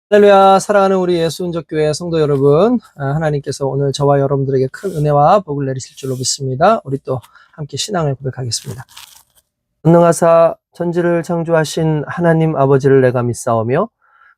할렐루야. 사랑하는 우리 예수은족교회 성도 여러분, 하나님께서 오늘 저와 여러분들에게 큰 은혜와 복을 내리실 줄로 믿습니다. 우리 또 함께 신앙을 고백하겠습니다. 전능하사 천지를 창조하신 하나님 아버지를 내가 믿사오며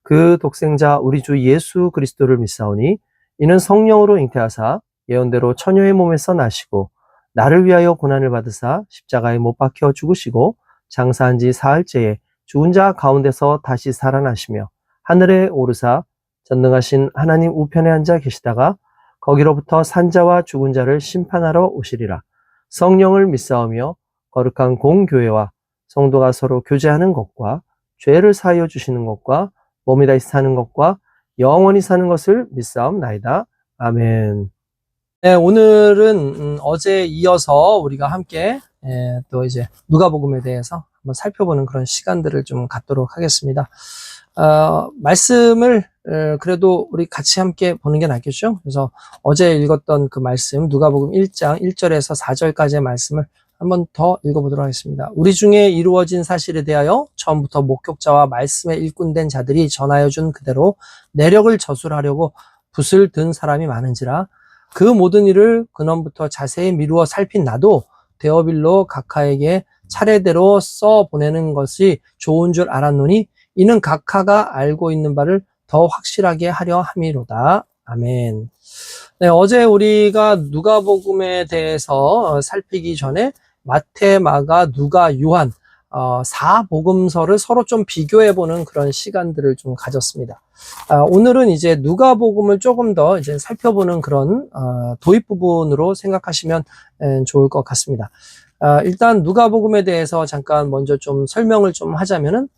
그 독생자 우리 주 예수 그리스도를 믿사오니 이는 성령으로 잉태하사 예언대로 처녀의 몸에서 나시고 나를 위하여 고난을 받으사 십자가에 못 박혀 죽으시고 장사한 지 사흘째에 죽은 자 가운데서 다시 살아나시며 하늘에 오르사 전능하신 하나님 우편에 앉아 계시다가 거기로부터 산자와 죽은 자를 심판하러 오시리라. 성령을 믿사오며 거룩한 공교회와 성도가 서로 교제하는 것과 죄를 사하여 주시는 것과 몸이 다시 사는 것과 영원히 사는 것을 믿사옵나이다. 아멘. 네, 오늘은 어제에 이어서 우리가 함께 또 이제 누가복음에 대해서 한번 살펴보는 그런 시간들을 좀 갖도록 하겠습니다. 말씀을 그래도 우리 같이 함께 보는 게 낫겠죠? 그래서 어제 읽었던 그 말씀 누가복음 1장 1절에서 4절까지의 말씀을 한번 더 읽어보도록 하겠습니다. 우리 중에 이루어진 사실에 대하여 처음부터 목격자와 말씀에 일꾼된 자들이 전하여 준 그대로 내력을 저술하려고 붓을 든 사람이 많은지라 그 모든 일을 근원부터 자세히 미루어 살핀 나도 데어빌로 각하에게 차례대로 써 보내는 것이 좋은 줄 알았노니 이는 각하가 알고 있는 바를 더 확실하게 하려 함이로다. 아멘. 네, 어제 우리가 누가복음에 대해서 살피기 전에 마태, 마가, 누가, 요한 4복음서를 서로 좀 비교해보는 그런 시간들을 좀 가졌습니다. 오늘은 이제 누가복음을 조금 더 이제 살펴보는 그런 도입 부분으로 생각하시면 좋을 것 같습니다. 일단 누가복음에 대해서 잠깐 먼저 좀 설명을 좀 하자면은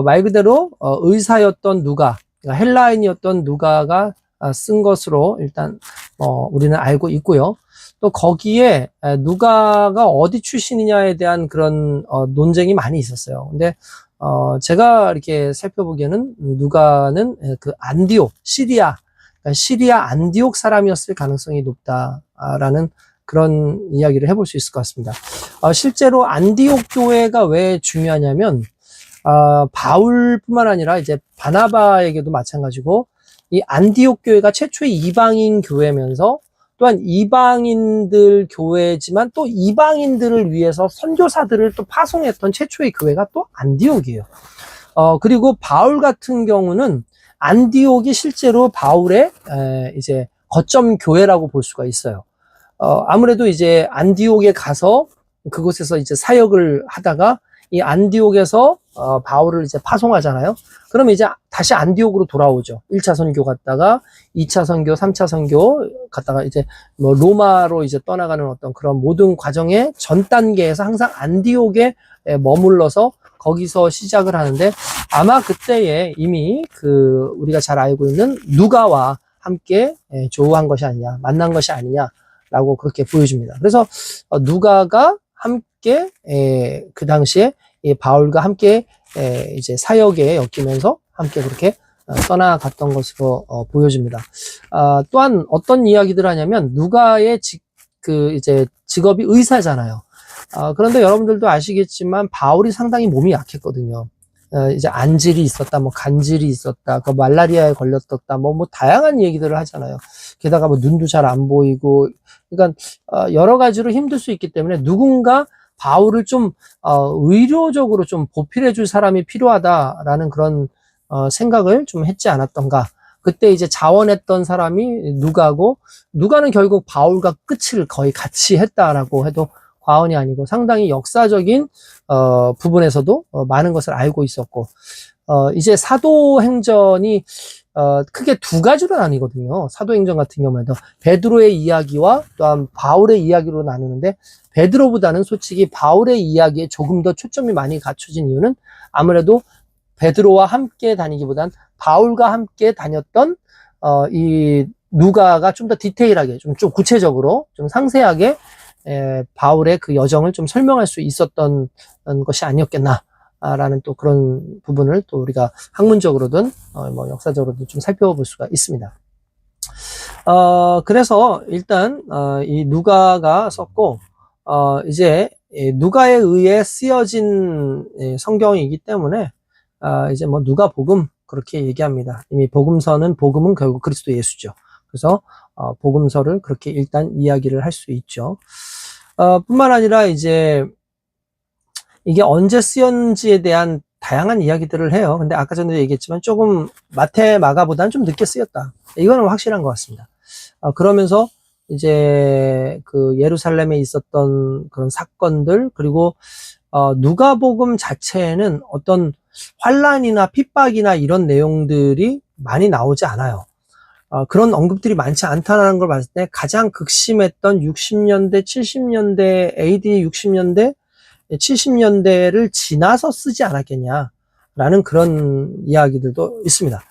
말 그대로 의사였던 누가, 그러니까 헬라인이었던 누가가 쓴 것으로 일단 우리는 알고 있고요. 또 거기에 누가가 어디 출신이냐에 대한 그런 논쟁이 많이 있었어요. 근데 제가 이렇게 살펴보기에는 누가는 그 안디옥, 시리아, 그러니까 시리아 안디옥 사람이었을 가능성이 높다라는 그런 이야기를 해볼 수 있을 것 같습니다. 실제로 안디옥 교회가 왜 중요하냐면 바울뿐만 아니라 이제 바나바에게도 마찬가지고 이 안디옥 교회가 최초의 이방인 교회면서 또한 이방인들 교회지만 또 이방인들을 위해서 선교사들을 또 파송했던 최초의 교회가 또 안디옥이에요. 그리고 바울 같은 경우는 안디옥이 실제로 바울의 이제 거점 교회라고 볼 수가 있어요. 아무래도 이제 안디옥에 가서 그곳에서 이제 사역을 하다가 이 안디옥에서 바울을 이제 파송하잖아요. 그러면 이제 다시 안디옥으로 돌아오죠. 1차 선교 갔다가 2차 선교, 3차 선교 갔다가 이제 뭐 로마로 이제 떠나가는 어떤 그런 모든 과정의 전 단계에서 항상 안디옥에 머물러서 거기서 시작을 하는데 아마 그때에 이미 그 우리가 잘 알고 있는 누가와 함께 조우한 것이 아니냐, 만난 것이 아니냐라고 그렇게 보여집니다. 그래서 누가가 함께 그 당시에 바울과 함께 이제 사역에 엮이면서 함께 그렇게 떠나갔던 것으로 보여집니다. 또한 어떤 이야기들을 하냐면 누가의 이제 직업이 의사잖아요. 그런데 여러분들도 아시겠지만 바울이 상당히 몸이 약했거든요. 이제 안질이 있었다, 뭐 간질이 있었다, 그 말라리아에 걸렸었다, 뭐 다양한 얘기들을 하잖아요. 게다가 뭐 눈도 잘 안 보이고, 그러니까 여러 가지로 힘들 수 있기 때문에 누군가 바울을 좀 의료적으로 좀 보필해 줄 사람이 필요하다라는 그런 생각을 좀 했지 않았던가. 그때 이제 자원했던 사람이 누가고, 누가는 결국 바울과 끝을 거의 같이 했다라고 해도 과언이 아니고 상당히 역사적인 부분에서도 많은 것을 알고 있었고, 이제 사도행전이 크게 두 가지로 나뉘거든요. 사도행전 같은 경우에도 베드로의 이야기와 또한 바울의 이야기로 나누는데, 베드로보다는 솔직히 바울의 이야기에 조금 더 초점이 많이 갖춰진 이유는 아무래도 베드로와 함께 다니기보단 바울과 함께 다녔던 이 누가가 좀 더 디테일하게, 좀 구체적으로, 좀 상세하게 바울의 그 여정을 좀 설명할 수 있었던 것이 아니었겠나라는 또 그런 부분을 또 우리가 학문적으로든 뭐 역사적으로든 좀 살펴볼 수가 있습니다. 그래서 일단 이 누가가 썼고 이제 누가에 의해 쓰여진 성경이기 때문에 이제 뭐 누가복음 그렇게 얘기합니다. 이미 복음은 결국 그리스도 예수죠. 그래서 복음서를 그렇게 일단 이야기를 할 수 있죠. 뿐만 아니라 이제 이게 언제 쓰였는지에 대한 다양한 이야기들을 해요. 근데 아까 전에 얘기했지만 조금 마태, 마가보다는 좀 늦게 쓰였다. 이거는 확실한 것 같습니다. 그러면서 이제 그 예루살렘에 있었던 그런 사건들, 그리고 누가복음 자체에는 어떤 환란이나 핍박이나 이런 내용들이 많이 나오지 않아요. 그런 언급들이 많지 않다는 걸 봤을 때 가장 극심했던 60년대, 70년대, AD 60년대, 70년대를 지나서 쓰지 않았겠냐라는 그런 이야기들도 있습니다.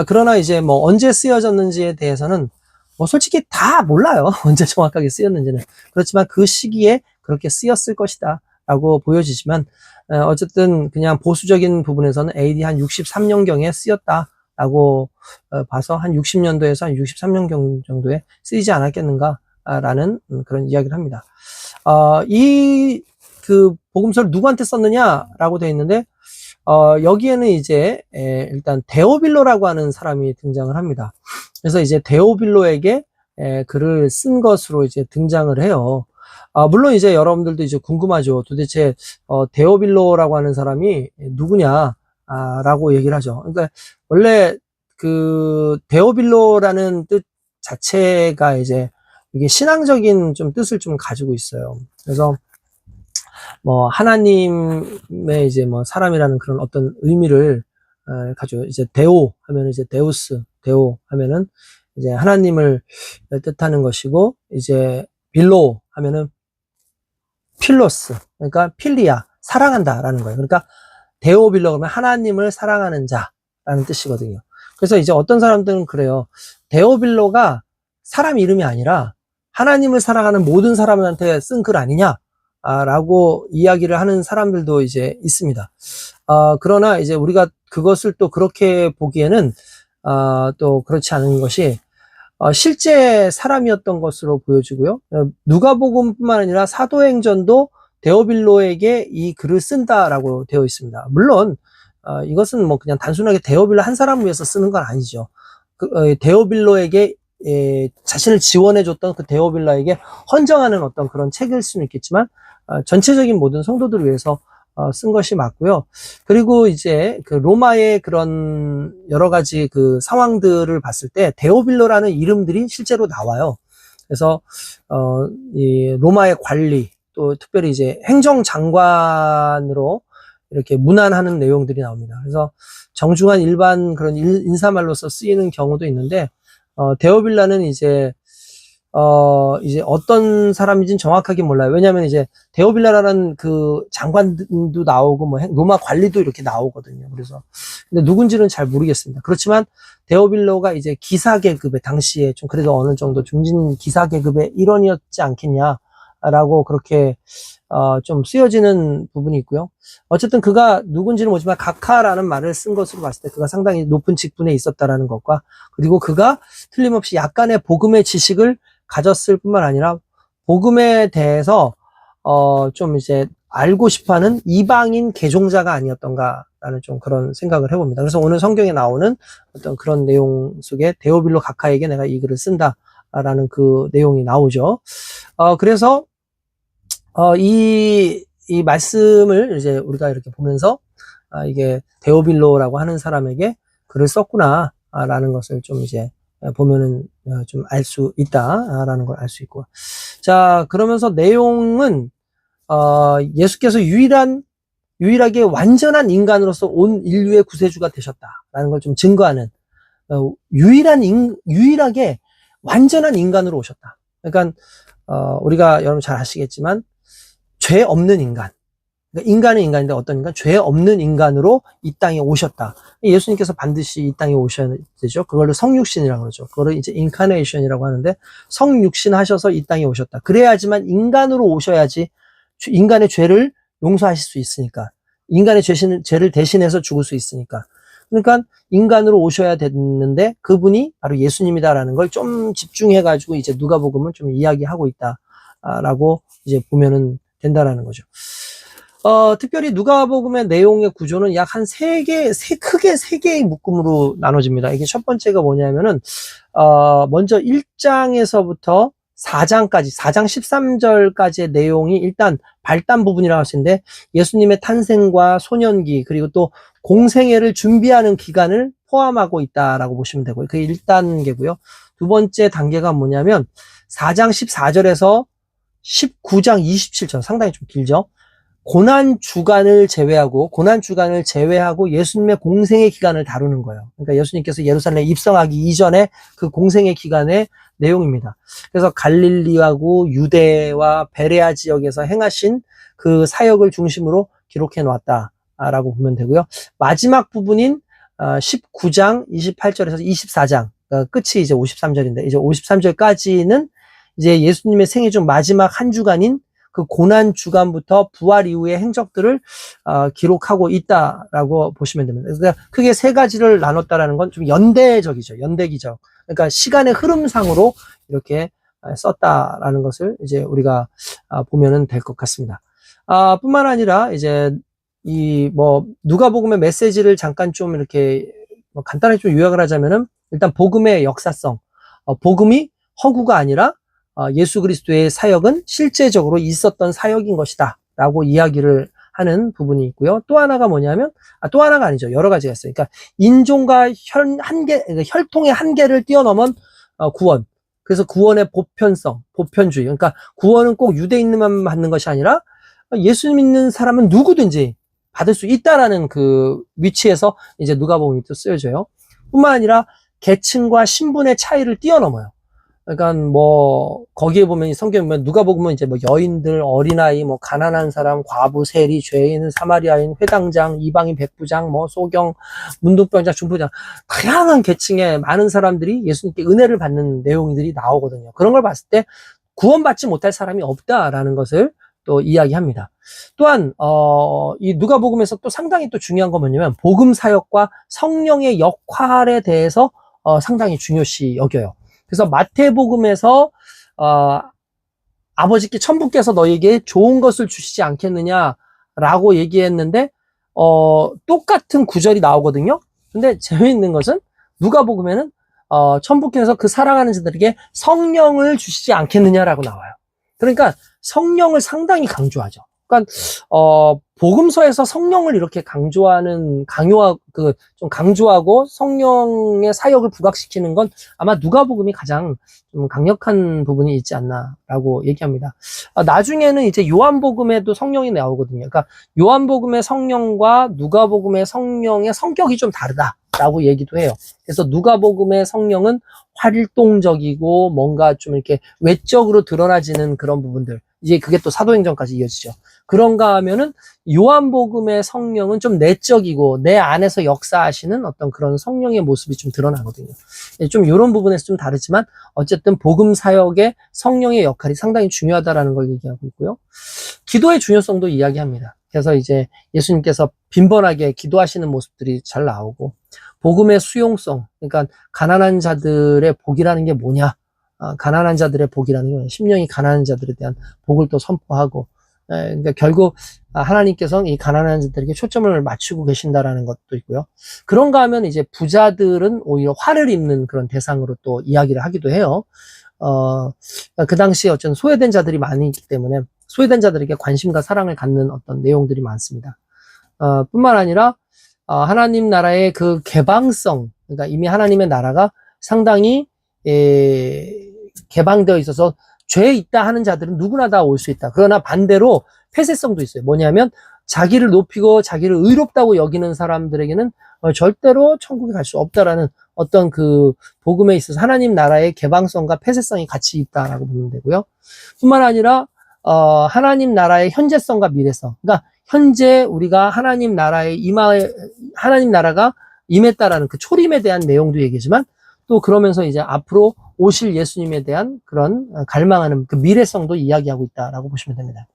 그러나 이제 뭐 언제 쓰여졌는지에 대해서는 뭐 솔직히 다 몰라요. 언제 정확하게 쓰였는지는. 그렇지만 그 시기에 그렇게 쓰였을 것이다 라고 보여지지만, 어쨌든 그냥 보수적인 부분에서는 AD 한 63년경에 쓰였다라고 봐서 한 60년도에서 한 63년 정도에 쓰이지 않았겠는가라는 그런 이야기를 합니다. 이 그 복음서를 누구한테 썼느냐라고 되어 있는데, 여기에는 이제 일단 데오빌로라고 하는 사람이 등장을 합니다. 그래서 이제 데오빌로에게 글을 쓴 것으로 이제 등장을 해요. 물론 이제 여러분들도 이제 궁금하죠. 도대체 데오빌로라고 하는 사람이 누구냐라고 얘기를 하죠. 그러니까 원래 그 데오빌로라는 뜻 자체가 이제 이게 신앙적인 좀 뜻을 좀 가지고 있어요. 그래서 뭐 하나님의 이제 뭐 사람이라는 그런 어떤 의미를 가지고, 이제 데오 하면 이제 데우스, 데오 하면은 이제 하나님을 뜻하는 것이고, 이제 빌로 하면은 필로스, 그러니까 필리아, 사랑한다라는 거예요. 그러니까 데오 빌로 그러면 하나님을 사랑하는 자라는 뜻이거든요. 그래서 이제 어떤 사람들은 그래요. 데오 빌로가 사람 이름이 아니라 하나님을 사랑하는 모든 사람한테 쓴 글 아니냐? 라고 이야기를 하는 사람들도 이제 있습니다. 그러나 이제 우리가 그것을 또 그렇게 보기에는 또 그렇지 않은 것이 실제 사람이었던 것으로 보여지고요. 누가복음뿐만 아니라 사도행전도 데오빌로에게 이 글을 쓴다라고 되어 있습니다. 물론 이것은 뭐 그냥 단순하게 데오빌로 한 사람을 위해서 쓰는 건 아니죠. 데오빌로에게 자신을 지원해줬던 그 데오빌로에게 헌정하는 어떤 그런 책일 수는 있겠지만, 전체적인 모든 성도들을 위해서 쓴 것이 맞고요. 그리고 이제 그 로마의 그런 여러 가지 그 상황들을 봤을 때 데오빌로라는 이름들이 실제로 나와요. 그래서 이 로마의 관리, 또 특별히 이제 행정장관으로 이렇게 문안하는 내용들이 나옵니다. 그래서 정중한 일반 그런 인사말로서 쓰이는 경우도 있는데, 데오빌라는 이제 어떤 사람인지는 정확하게 몰라요. 왜냐하면 이제 데오빌라라는 그 장관도 나오고 뭐 로마 관리도 이렇게 나오거든요. 그래서 근데 누군지는 잘 모르겠습니다. 그렇지만 데오빌로가 이제 기사 계급의 당시에 좀 그래도 어느 정도 중진 기사 계급의 일원이었지 않겠냐라고 그렇게 좀 쓰여지는 부분이 있고요. 어쨌든 그가 누군지는 모르지만 각하라는 말을 쓴 것으로 봤을 때 그가 상당히 높은 직분에 있었다라는 것과, 그리고 그가 틀림없이 약간의 복음의 지식을 가졌을 뿐만 아니라 복음에 대해서 좀 이제 알고 싶어하는 이방인 개종자가 아니었던가라는 좀 그런 생각을 해봅니다. 그래서 오늘 성경에 나오는 어떤 그런 내용 속에 데오빌로 각하에게 내가 이 글을 쓴다라는 그 내용이 나오죠. 그래서 이 말씀을 이제 우리가 이렇게 보면서 이게 데오빌로라고 하는 사람에게 글을 썼구나라는 것을 좀 이제 보면은 좀 알 수 있다라는 걸 알 수 있고. 자, 그러면서 내용은 예수께서 유일하게 완전한 인간으로서 온 인류의 구세주가 되셨다라는 걸 좀 증거하는, 유일하게 완전한 인간으로 오셨다. 그러니까 우리가 여러분 잘 아시겠지만 죄 없는 인간, 그러니까 인간은 인간인데 어떤 인간? 죄 없는 인간으로 이 땅에 오셨다. 예수님께서 반드시 이 땅에 오셔야 되죠. 그걸로 성육신이라고 그러죠. 그거를 이제 인카네이션이라고 하는데, 성육신 하셔서 이 땅에 오셨다. 그래야지만 인간으로 오셔야지 인간의 죄를 용서하실 수 있으니까, 인간의 죄를 대신해서 죽을 수 있으니까. 그러니까 인간으로 오셔야 됐는데 그분이 바로 예수님이다라는 걸 좀 집중해가지고 이제 누가복음은 좀 이야기하고 있다라고 이제 보면은 된다라는 거죠. 특별히 누가복음의 내용의 구조는 약 한 크게 세 개의 묶음으로 나눠집니다. 이게 첫 번째가 뭐냐면은, 먼저 1장에서부터 4장까지, 4장 13절까지의 내용이 일단 발단 부분이라고 할 수 있는데, 예수님의 탄생과 소년기, 그리고 또 공생애를 준비하는 기간을 포함하고 있다라고 보시면 되고요. 그게 1단계고요. 두 번째 단계가 뭐냐면, 4장 14절에서 19장 27절, 상당히 좀 길죠? 고난 주간을 제외하고 예수님의 공생의 기간을 다루는 거예요. 그러니까 예수님께서 예루살렘에 입성하기 이전에 그 공생의 기간의 내용입니다. 그래서 갈릴리하고 유대와 베레아 지역에서 행하신 그 사역을 중심으로 기록해 놓았다라고 보면 되고요. 마지막 부분인 19장 28절에서 24장, 끝이 이제 53절인데, 이제 53절까지는 이제 예수님의 생애 중 마지막 한 주간인 그 고난 주간부터 부활 이후의 행적들을 기록하고 있다라고 보시면 됩니다. 그래서 크게 세 가지를 나눴다라는 건 좀 연대적이죠. 연대기적. 그러니까 시간의 흐름상으로 이렇게 썼다라는 것을 이제 우리가 보면은 될 것 같습니다. 뿐만 아니라 이제 이 누가복음의 메시지를 잠깐 좀 이렇게 간단하게 좀 요약을 하자면은, 일단 복음의 역사성, 복음이 허구가 아니라 예수 그리스도의 사역은 실제적으로 있었던 사역인 것이다 라고 이야기를 하는 부분이 있고요. 또 하나가 뭐냐면, 또 하나가 아니죠. 여러 가지가 있어요. 그러니까 인종과 혈통의 한계를 뛰어넘은 구원. 그래서 구원의 보편성, 보편주의. 그러니까 구원은 꼭 유대인만 받는 것이 아니라 예수 믿는 사람은 누구든지 받을 수 있다라는 그 위치에서 이제 누가복음이 또 쓰여져요. 뿐만 아니라 계층과 신분의 차이를 뛰어넘어요. 그러니까 거기에 보면 성경에 보면 누가복음은 이제 여인들, 어린아이, 가난한 사람, 과부, 세리, 죄인, 사마리아인, 회당장, 이방인, 백부장, 소경, 문둥병자, 중부장, 다양한 계층의 많은 사람들이 예수님께 은혜를 받는 내용들이 나오거든요. 그런 걸 봤을 때 구원받지 못할 사람이 없다라는 것을 또 이야기합니다. 또한 이 누가복음에서 또 상당히 또 중요한 건 뭐냐면, 복음 사역과 성령의 역할에 대해서 상당히 중요시 여겨요. 그래서 마태복음에서 아버지께 천부께서 너에게 좋은 것을 주시지 않겠느냐라고 얘기했는데 똑같은 구절이 나오거든요. 근데 재미있는 것은 누가복음에는 천부께서 그 사랑하는 자들에게 성령을 주시지 않겠느냐라고 나와요. 그러니까 성령을 상당히 강조하죠. 그러니까 복음서에서 성령을 이렇게 좀 강조하고 성령의 사역을 부각시키는 건 아마 누가복음이 가장 좀 강력한 부분이 있지 않나라고 얘기합니다. 나중에는 이제 요한복음에도 성령이 나오거든요. 그러니까 요한복음의 성령과 누가복음의 성령의 성격이 좀 다르다라고 얘기도 해요. 그래서 누가복음의 성령은 활동적이고 뭔가 좀 이렇게 외적으로 드러나지는 그런 부분들, 이제 그게 또 사도행전까지 이어지죠. 그런가 하면은 요한복음의 성령은 좀 내적이고 내 안에서 역사하시는 어떤 그런 성령의 모습이 좀 드러나거든요. 좀 이런 부분에서 좀 다르지만 어쨌든 복음 사역의 성령의 역할이 상당히 중요하다라는 걸 얘기하고 있고요. 기도의 중요성도 이야기합니다. 그래서 이제 예수님께서 빈번하게 기도하시는 모습들이 잘 나오고, 복음의 수용성, 그러니까 가난한 자들의 복이라는 게 뭐냐? 가난한 자들의 복이라는 게 뭐냐? 심령이 가난한 자들에 대한 복을 또 선포하고, 그러니까 결국 하나님께서는 이 가난한 자들에게 초점을 맞추고 계신다라는 것도 있고요. 그런가 하면 이제 부자들은 오히려 화를 입는 그런 대상으로 또 이야기를 하기도 해요. 그 당시에 어쨌든 소외된 자들이 많이 있기 때문에 소외된 자들에게 관심과 사랑을 갖는 어떤 내용들이 많습니다. 뿐만 아니라 하나님 나라의 그 개방성, 그러니까 이미 하나님의 나라가 상당히 개방되어 있어서 죄에 있다 하는 자들은 누구나 다 올 수 있다. 그러나 반대로 폐쇄성도 있어요. 뭐냐면 자기를 높이고 자기를 의롭다고 여기는 사람들에게는 절대로 천국에 갈 수 없다라는 어떤 그 복음에 있어서 하나님 나라의 개방성과 폐쇄성이 같이 있다라고 보면 되고요. 뿐만 아니라 하나님 나라의 현재성과 미래성. 그러니까 현재 우리가 하나님 나라가 임했다라는 그 초림에 대한 내용도 얘기지만, 또 그러면서 이제 앞으로 오실 예수님에 대한 그런 갈망하는 그 미래성도 이야기하고 있다라고 보시면 됩니다.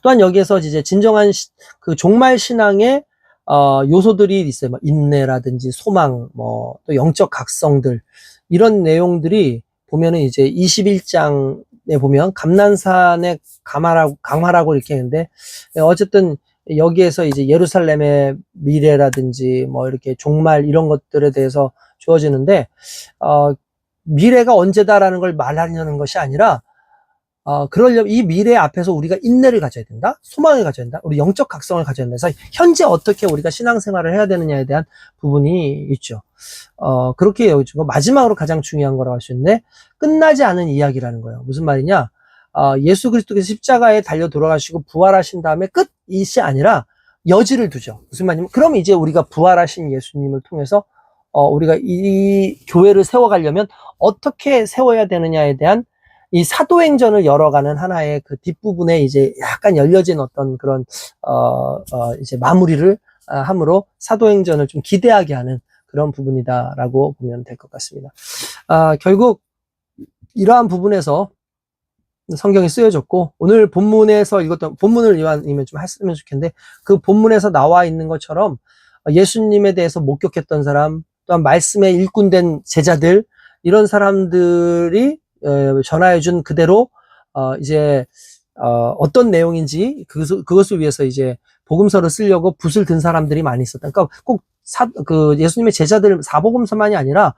또한 여기에서 이제 진정한 그 종말 신앙의 요소들이 있어요. 인내라든지 소망, 또 영적 각성들, 이런 내용들이 보면은 이제 21장 보면 감난산의 강화라고 이렇게 했는데, 어쨌든 여기에서 이제 예루살렘의 미래라든지 뭐 이렇게 종말 이런 것들에 대해서 주어지는데, 미래가 언제다라는 걸 말하려는 것이 아니라, 그러려면 이 미래 앞에서 우리가 인내를 가져야 된다, 소망을 가져야 된다, 우리 영적 각성을 가져야 된다. 그래서 현재 어떻게 우리가 신앙생활을 해야 되느냐에 대한 부분이 있죠. 그렇게 여기고, 마지막으로 가장 중요한 거라고 할 수 있는데, 끝나지 않은 이야기라는 거예요. 무슨 말이냐? 예수 그리스도께서 십자가에 달려 돌아가시고 부활하신 다음에 끝이 아니라 여지를 두죠. 무슨 말이냐면, 그럼 이제 우리가 부활하신 예수님을 통해서 우리가 이 교회를 세워가려면 어떻게 세워야 되느냐에 대한 이 사도행전을 열어가는 하나의 그 뒷부분에 이제 약간 열려진 어떤 그런 이제 마무리를 함으로 사도행전을 좀 기대하게 하는 그런 부분이다라고 보면 될 것 같습니다. 결국 이러한 부분에서 성경이 쓰여졌고, 오늘 본문에서 읽었던 본문을 이왕이면 좀 했으면 좋겠는데, 그 본문에서 나와 있는 것처럼 예수님에 대해서 목격했던 사람, 또한 말씀에 일꾼된 제자들, 이런 사람들이 전하여준 그대로 이제 어떤 내용인지 그것을 위해서 이제 복음서를 쓰려고 붓을 든 사람들이 많이 있었다. 그러니까 꼭 예수님의 제자들 사복음서만이 아니라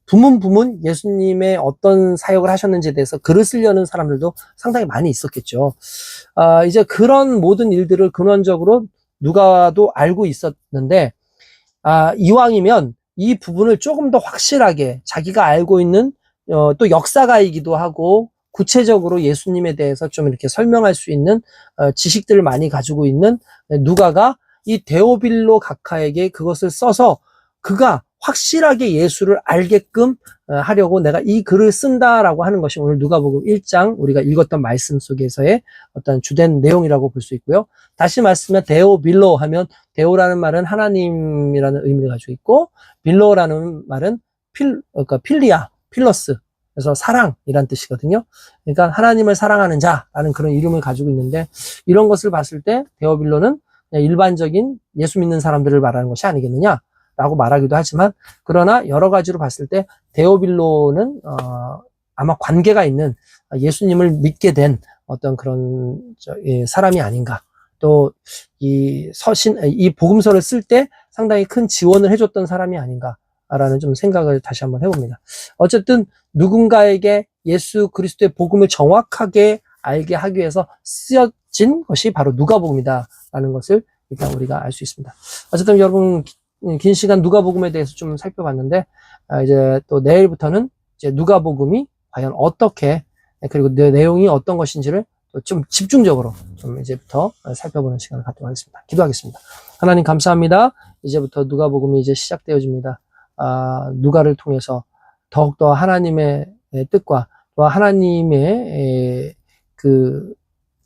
부문 예수님의 어떤 사역을 하셨는지에 대해서 글을 쓰려는 사람들도 상당히 많이 있었겠죠. 이제 그런 모든 일들을 근원적으로 누가도 알고 있었는데, 이왕이면 이 부분을 조금 더 확실하게 자기가 알고 있는 또 역사가이기도 하고 구체적으로 예수님에 대해서 좀 이렇게 설명할 수 있는 지식들을 많이 가지고 있는 누가가 이 데오빌로 각하에게 그것을 써서 그가 확실하게 예수를 알게끔 하려고 내가 이 글을 쓴다라고 하는 것이 오늘 누가복음 1장 우리가 읽었던 말씀 속에서의 어떤 주된 내용이라고 볼 수 있고요. 다시 말씀하면 데오빌로 하면, 데오라는 말은 하나님이라는 의미를 가지고 있고, 빌로라는 말은 그러니까 필리아, 필러스, 그래서 사랑이란 뜻이거든요. 그러니까 하나님을 사랑하는 자라는 그런 이름을 가지고 있는데, 이런 것을 봤을 때 데오빌로는 그냥 일반적인 예수 믿는 사람들을 말하는 것이 아니겠느냐라고 말하기도 하지만, 그러나 여러 가지로 봤을 때 데오빌로는 아마 관계가 있는 예수님을 믿게 된 어떤 그런 사람이 아닌가. 또 이 복음서를 쓸 때 상당히 큰 지원을 해줬던 사람이 아닌가라는 좀 생각을 다시 한번 해봅니다. 어쨌든 누군가에게 예수 그리스도의 복음을 정확하게 알게 하기 위해서 쓰여진 것이 바로 누가복음이다라는 것을 일단 우리가 알 수 있습니다. 어쨌든 여러분, 긴 시간 누가복음에 대해서 좀 살펴봤는데, 이제 또 내일부터는 이제 누가복음이 과연 어떻게, 그리고 내용이 어떤 것인지를 좀 집중적으로 좀 이제부터 살펴보는 시간을 갖도록 하겠습니다. 기도하겠습니다. 하나님 감사합니다. 이제부터 누가복음이 이제 시작되어집니다. 누가를 통해서 더욱더 하나님의 뜻과 또 하나님의 그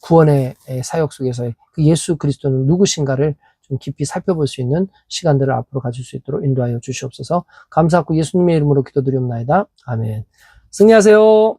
구원의 사역 속에서의 그 예수 그리스도는 누구신가를 좀 깊이 살펴볼 수 있는 시간들을 앞으로 가질 수 있도록 인도하여 주시옵소서. 감사하고 예수님의 이름으로 기도드리옵나이다. 아멘. 승리하세요.